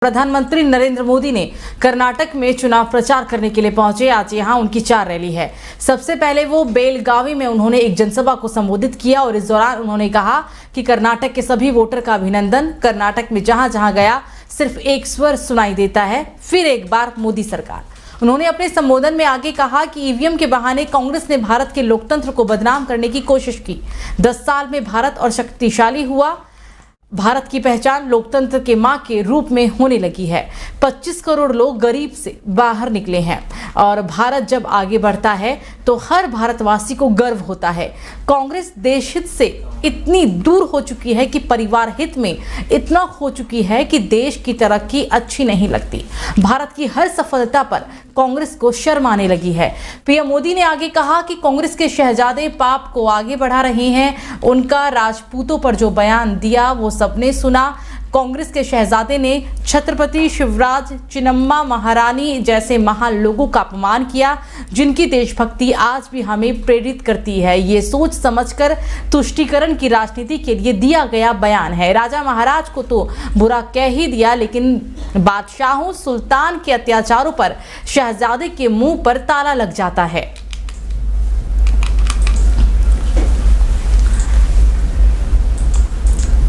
प्रधानमंत्री नरेंद्र मोदी ने कर्नाटक में चुनाव प्रचार करने के लिए पहुंचे। आज यहां उनकी 4 रैली है। सबसे पहले वो बेलगावी में उन्होंने एक जनसभा को संबोधित किया और इस दौरान उन्होंने कहा कि कर्नाटक के सभी वोटर का अभिनंदन। कर्नाटक में जहां जहां गया सिर्फ एक स्वर सुनाई देता है, फिर एक बार मोदी सरकार। उन्होंने अपने संबोधन में आगे कहा कि ईवीएम के बहाने कांग्रेस ने भारत के लोकतंत्र को बदनाम करने की कोशिश की। 10 साल में भारत और शक्तिशाली हुआ। भारत की पहचान लोकतंत्र के मां के रूप में होने लगी है। 25 करोड़ लोग गरीब से बाहर निकले हैं और भारत जब आगे बढ़ता है तो हर भारतवासी को गर्व होता है। कांग्रेस देशहित से इतनी दूर हो चुकी है कि परिवार हित में इतना खो चुकी है कि देश की तरक्की अच्छी नहीं लगती। भारत की हर सफलता पर कांग्रेस को शर्म आने लगी है। पीएम मोदी ने आगे कहा कि कांग्रेस के शहजादे पाप को आगे बढ़ा रहे हैं। उनका राजपूतों पर जो बयान दिया वो सबने सुना। कांग्रेस के शहजादे ने छत्रपति शिवराज चिन्नम्मा महारानी जैसे महान लोगों का अपमान किया, जिनकी देशभक्ति आज भी हमें प्रेरित करती है। ये सोच समझकर तुष्टीकरण की राजनीति के लिए दिया गया बयान है। राजा महाराज को तो बुरा कह ही दिया, लेकिन बादशाहों सुल्तान के अत्याचारों पर शहजादे के मुंह पर ताला लग जाता है।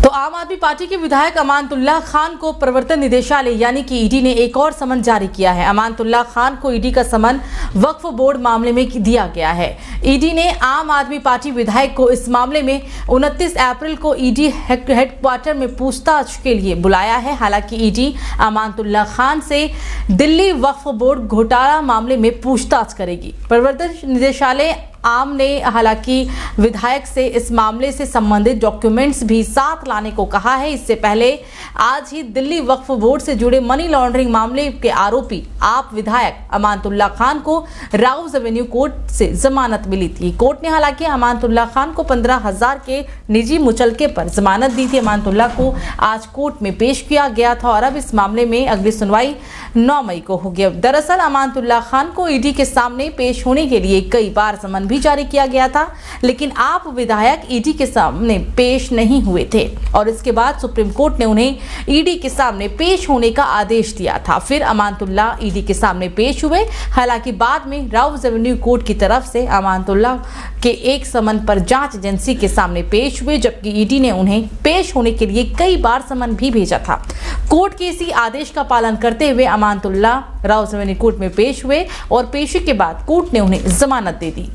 तो आम आदमी पार्टी के विधायक अमानतुल्लाह खान को प्रवर्तन निदेशालय यानी कि ईडी ने एक और समन जारी किया है। अमानतुल्लाह खान को ईडी का समन वक्फ बोर्ड मामले में दिया गया है। ईडी ने आम आदमी पार्टी विधायक को इस मामले में 29 अप्रैल को ईडी हेडक्वार्टर में पूछताछ के लिए बुलाया है। हालांकि ईडी अमानतुल्लाह खान से दिल्ली वक्फ बोर्ड घोटाला मामले में पूछताछ करेगी। प्रवर्तन निदेशालय आम ने हालांकि विधायक से इस मामले से संबंधित डॉक्यूमेंट्स भी साथ लाने को कहा है। इससे पहले आज ही दिल्ली वक्फ बोर्ड से जुड़े मनी लॉन्ड्रिंग मामले के आरोपी आप विधायक अमानतुल्लाह खान को राउज एवेन्यू कोर्ट से जमानत मिली थी। कोर्ट ने हालांकि अमानतुल्लाह खान को 15,000 के निजी मुचलके पर जमानत दी थी। अमानतुल्लाह को आज कोर्ट में पेश किया गया था और अब इस मामले में अगली सुनवाई 9 मई को होगी। दरअसल अमानतुल्लाह खान को ईडी के सामने पेश होने के लिए कई बार समन भी जारी किया गया था, लेकिन आप विधायक ईडी के सामने पेश नहीं हुए थे और इसके बाद सुप्रीम कोर्ट ने उन्हें ईडी के सामने पेश होने का आदेश दिया था। फिर अमानतुल्लाह ईडी के सामने पेश हुए। हालांकि बाद में राउज एवेन्यू कोर्ट की तरफ से अमानतुल्लाह के एक समन पर जांच एजेंसी के सामने पेश हुए, जबकि ईडी ने उन्हें पेश होने के लिए कई बार समन भी भेजा था। कोर्ट के इसी आदेश का पालन करते हुए अमानतुल्लाह राउज एवेन्यू कोर्ट में पेश हुए और पेशी के बाद कोर्ट ने उन्हें जमानत दे दी।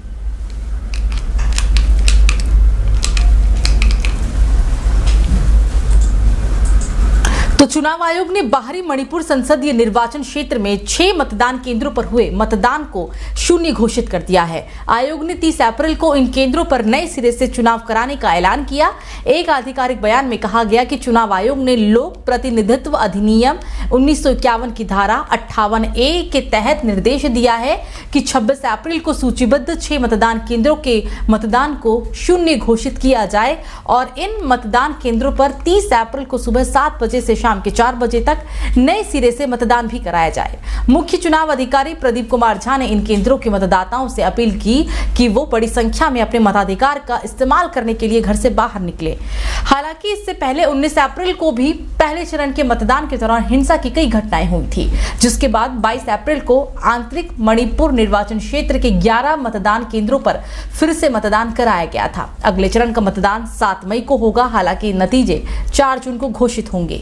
तो चुनाव आयोग ने बाहरी मणिपुर संसदीय निर्वाचन क्षेत्र में 6 मतदान केंद्रों पर हुए मतदान को शून्य घोषित कर दिया है। आयोग ने 30 अप्रैल को इन केंद्रों पर नए सिरे से चुनाव कराने का ऐलान किया। एक आधिकारिक बयान में कहा गया कि चुनाव आयोग ने लोक प्रतिनिधित्व अधिनियम 1951 की धारा 58A के तहत निर्देश दिया है कि 26 अप्रैल को सूचीबद्ध 6 मतदान केंद्रों के मतदान को शून्य घोषित किया जाए और इन मतदान केंद्रों पर 30 अप्रैल को सुबह 7 बजे से शाम के 4 बजे तक नए सिरे से मतदान भी कराया जाए। मुख्य चुनाव अधिकारी प्रदीप कुमार झा ने इन केंद्रों के मतदाताओं से अपील की कि वो बड़ी संख्या में अपने मताधिकार का इस्तेमाल करने के लिए घर से बाहर निकले। हालांकि इससे पहले 19 अप्रैल को भी पहले चरण के मतदान के दौरान हिंसा की कई घटनाएं हुई थी, जिसके बाद 22 अप्रैल को आंतरिक मणिपुर निर्वाचन क्षेत्र के 11 मतदान केंद्रों पर फिर से मतदान कराया गया था। अगले चरण का मतदान 7 मई को होगा। हालांकि नतीजे 4 जून को घोषित होंगे।